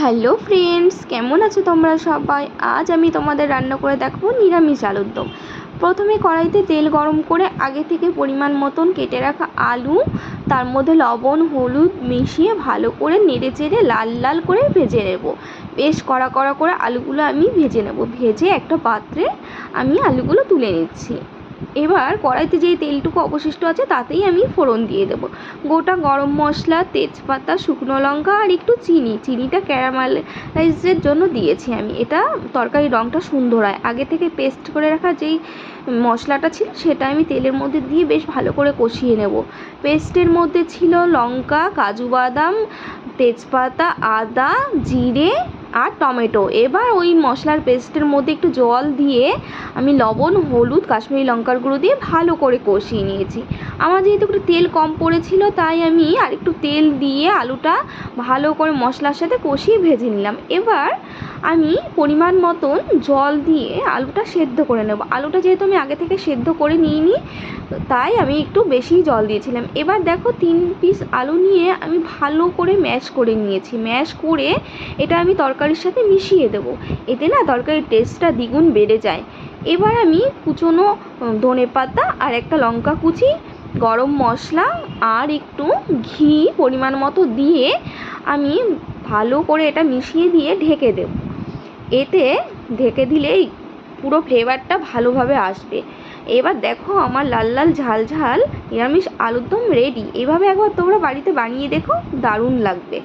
Hello friends, কেমন আছো তোমরা সবাই? আজ আমি তোমাদের রান্না করে দেখাবো নিরামিষ আলুর দম। প্রথমে কড়াইতে তেল গরম করে আগে থেকে পরিমাণ মতন কেটে রাখা আলু, তার মধ্যে লবণ হলুদ মিশিয়ে ভালো করে নেড়ে চেড়ে লাল লাল করে ভেজে নেব। বেশ কড়া কড়া করে আলুগুলো আমি ভেজে নেব। ভেজে একটা পাত্রে আমি আলুগুলো তুলে নিচ্ছি। এবার কড়াইতে যেই তেলটুকু অবশিষ্ট আছে তাতেই আমি ফোড়ন দিয়ে দেবো। গোটা গরম মশলা, তেজপাতা, শুকনো লঙ্কা আর একটু চিনিটা ক্যারামেলাইজের জন্য দিয়েছি আমি। এটা তরকারির রঙটা সুন্দর হয়। আগে থেকে পেস্ট করে রাখা যেই মশলাটা ছিল সেটা আমি তেলের মধ্যে দিয়ে বেশ ভালো করে কষিয়ে নেব। পেস্টের মধ্যে ছিল লঙ্কা, কাজু বাদাম, তেজপাতা, আদা, জিরে আর টমেটো। এবার ওই মশলার পেস্টের মধ্যে একটু জল দিয়ে আমি লবণ হলুদ কাশ্মীরি লঙ্কার গুঁড়ো দিয়ে ভালো করে কষিয়ে নিয়েছি। আমার যেহেতু একটু তেল কম পড়েছিল তাই আমি আর একটু তেল দিয়ে আলুটা ভালো করে মশলার সাথে কষিয়ে ভেজে নিলাম। এবার আমি পরিমাণ মতন জল দিয়ে আলুটা সেদ্ধ করে নেব। আলুটা যেহেতু আমি আগে থেকে সেদ্ধ করে নিইনি তাই আমি একটু বেশি জল দিয়েছিলাম। এবার দেখো 3 পিস আলু নিয়ে আমি ভালো করে ম্যাশ করে নিয়েছি। ম্যাশ করে এটা আমি তরকারির সাথে মিশিয়ে দেবো। এতে না তরকারির টেস্টটা দ্বিগুণ বেড়ে যায়। এবার আমি কুচনো ধনেপাতা আর একটা লঙ্কা কুচি, গরম মশলা আর একটু ঘি পরিমাণ মতো দিয়ে আমি ভালো করে এটা মিশিয়ে দিয়ে ঢেকে দেব। এতে ঢেকে দিলেই পুরো ফ্লেভারটা ভালোভাবে আসবে। এবার দেখো আমার লাল লাল ঝাল ঝাল নিরামিষ আলুর দম রেডি। এভাবে একবার তোমরা বাড়িতে বানিয়ে দেখো, দারুণ লাগবে।